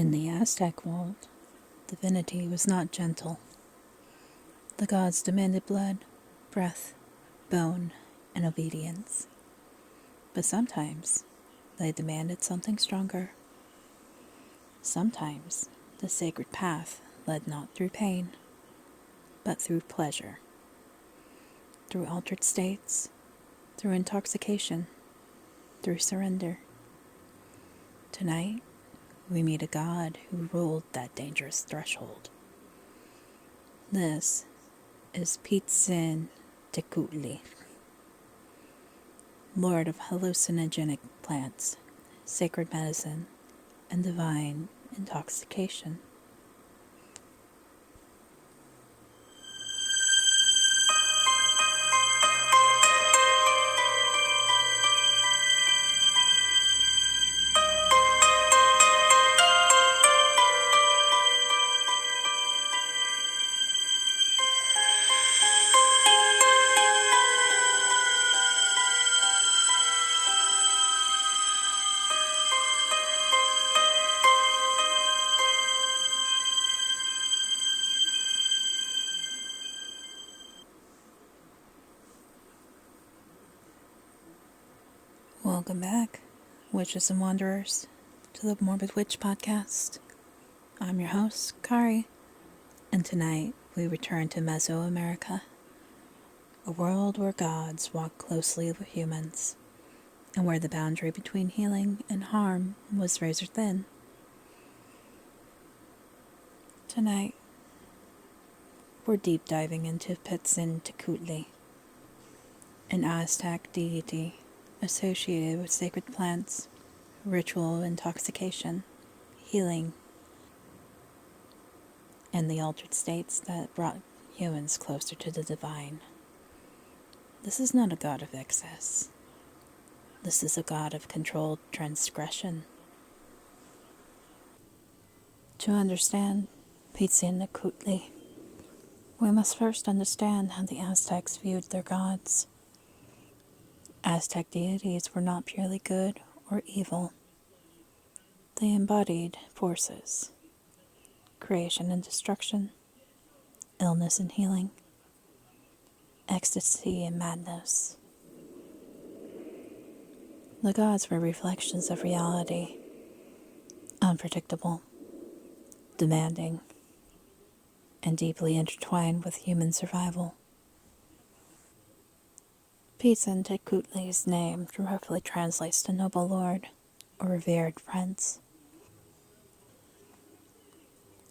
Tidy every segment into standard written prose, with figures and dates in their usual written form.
In the Aztec world, divinity was not gentle. The gods demanded blood, breath, bone, and obedience. But sometimes they demanded something stronger. Sometimes the sacred path led not through pain, but through pleasure, through altered states, through intoxication, through surrender. Tonight, we meet a god who ruled that dangerous threshold. This is Pittzintecuhtli, lord of hallucinogenic plants, sacred medicine, and divine intoxication. Welcome back, witches and wanderers, to the Morbid Witch Podcast. I'm your host, Kari, and tonight we return to Mesoamerica, a world where gods walk closely with humans, and where the boundary between healing and harm was razor thin. Tonight, we're deep diving into Pittzintecuhtli, an Aztec deity associated with sacred plants, ritual intoxication, healing, and the altered states that brought humans closer to the divine. This is not a god of excess. This is a god of controlled transgression. To understand Pittzintecuhtli, we must first understand how the Aztecs viewed their gods. Aztec deities were not purely good or evil. They embodied forces: creation and destruction, illness and healing, ecstasy and madness. The gods were reflections of reality, unpredictable, demanding, and deeply intertwined with human survival. Pittzintecuhtli's name roughly translates to noble lord or revered prince.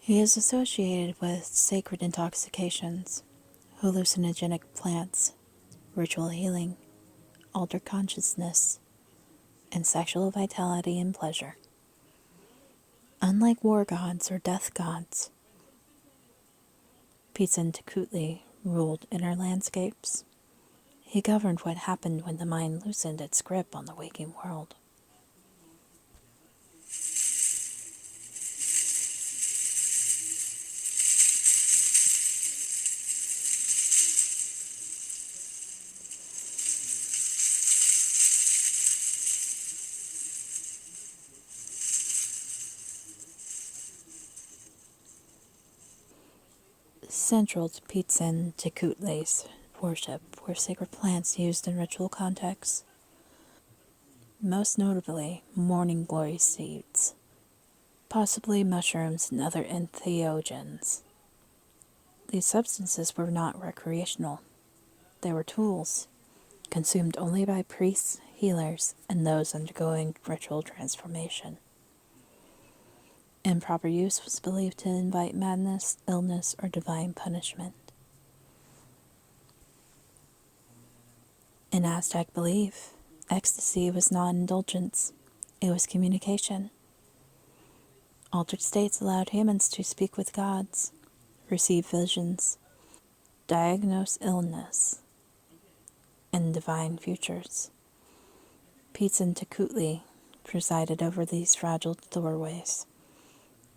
He is associated with sacred intoxications, hallucinogenic plants, ritual healing, altered consciousness, and sexual vitality and pleasure. Unlike war gods or death gods, Pittzintecuhtli ruled inner landscapes. He governed what happened when the mind loosened its grip on the waking world. Central to Pittzintecuhtli's worship were sacred plants used in ritual contexts, most notably morning glory seeds, possibly mushrooms and other entheogens. These substances were not recreational. They were tools, consumed only by priests, healers, and those undergoing ritual transformation. Improper use was believed to invite madness, illness, or divine punishment. In Aztec belief, ecstasy was not indulgence, it was communication. Altered states allowed humans to speak with gods, receive visions, diagnose illness, and divine futures. Pittzintecuhtli presided over these fragile doorways,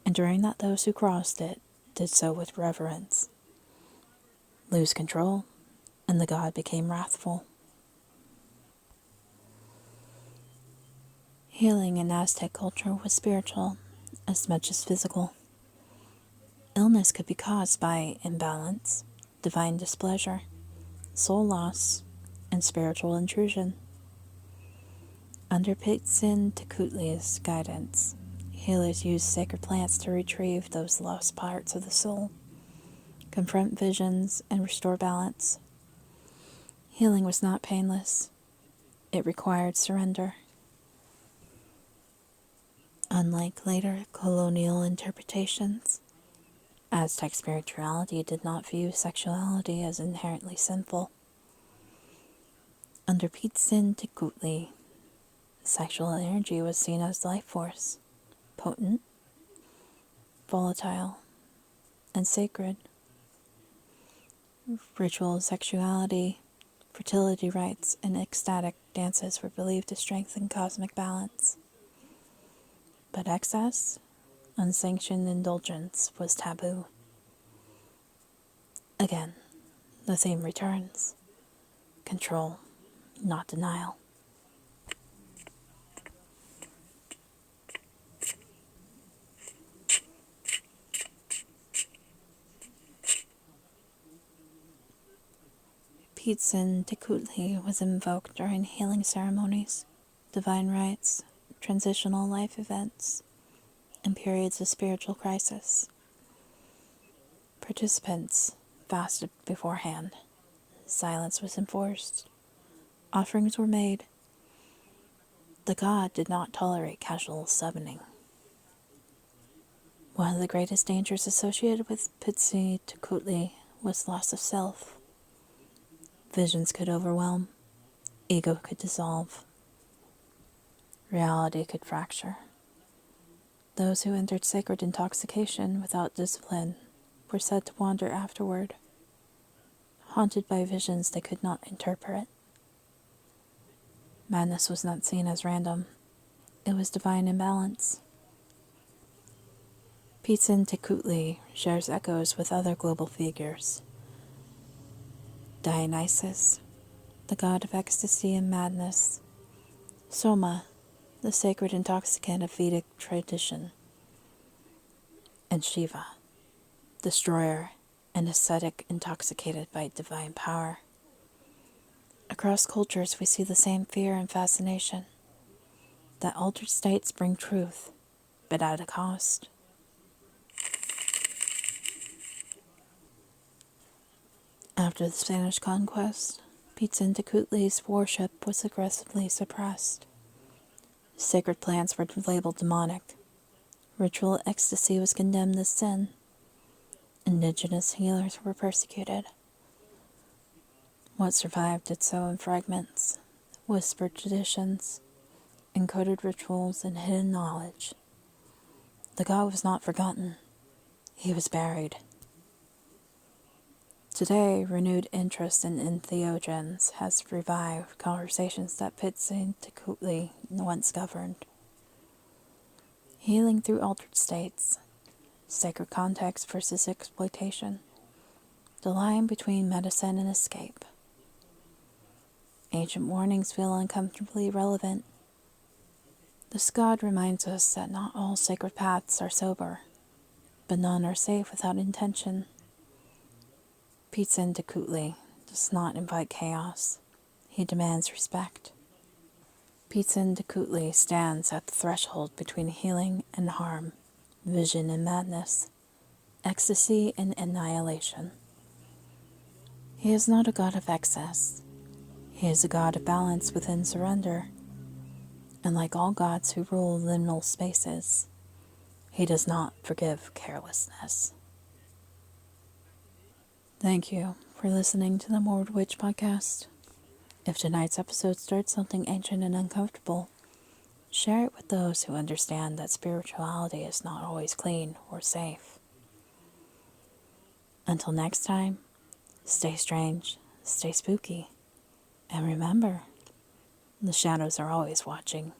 ensuring that those who crossed it did so with reverence. Lose control, and the god became wrathful. Healing in Aztec culture was spiritual as much as physical. Illness could be caused by imbalance, divine displeasure, soul loss, and spiritual intrusion. Under Pittzintecuhtli's guidance, healers used sacred plants to retrieve those lost parts of the soul, confront visions, and restore balance. Healing was not painless. It required surrender. Unlike later colonial interpretations, Aztec spirituality did not view sexuality as inherently sinful. Under Pittzintecuhtli, sexual energy was seen as life force, potent, volatile, and sacred. Ritual sexuality, fertility rites, and ecstatic dances were believed to strengthen cosmic balance. But excess, unsanctioned indulgence was taboo. Again, the theme returns. Control, not denial. Pittzintecuhtli was invoked during healing ceremonies, divine rites, transitional life events, and periods of spiritual crisis. Participants fasted beforehand. Silence was enforced. Offerings were made. The god did not tolerate casual summoning. One of the greatest dangers associated with Pittzintecuhtli was loss of self. Visions could overwhelm. Ego could dissolve. Reality could fracture. Those who entered sacred intoxication without discipline were said to wander afterward, haunted by visions they could not interpret. Madness was not seen as random. It was divine imbalance. Pittzintecuhtli shares echoes with other global figures. Dionysus, the god of ecstasy and madness. Soma, the sacred intoxicant of Vedic tradition. And Shiva, destroyer and ascetic intoxicated by divine power. Across cultures we see the same fear and fascination, that altered states bring truth, but at a cost. After the Spanish conquest, Pittzintecuhtli's worship was aggressively suppressed. Sacred plants were labeled demonic. Ritual ecstasy was condemned as sin. Indigenous healers were persecuted. What survived did so in fragments, whispered traditions, encoded rituals, and hidden knowledge. The god was not forgotten. He was buried. Today, renewed interest in entheogens has revived conversations that Pittzintecuhtli once governed. Healing through altered states, sacred context versus exploitation, the line between medicine and escape. Ancient warnings feel uncomfortably relevant. This god reminds us that not all sacred paths are sober, but none are safe without intention. Pittzintecuhtli does not invite chaos. He demands respect. Pittzintecuhtli stands at the threshold between healing and harm, vision and madness, ecstasy and annihilation. He is not a god of excess. He is a god of balance within surrender. And like all gods who rule liminal spaces, he does not forgive carelessness. Thank you for listening to the Moored Witch podcast. If tonight's episode stirred something ancient and uncomfortable, share it with those who understand that spirituality is not always clean or safe. Until next time, stay strange, stay spooky, and remember, the shadows are always watching.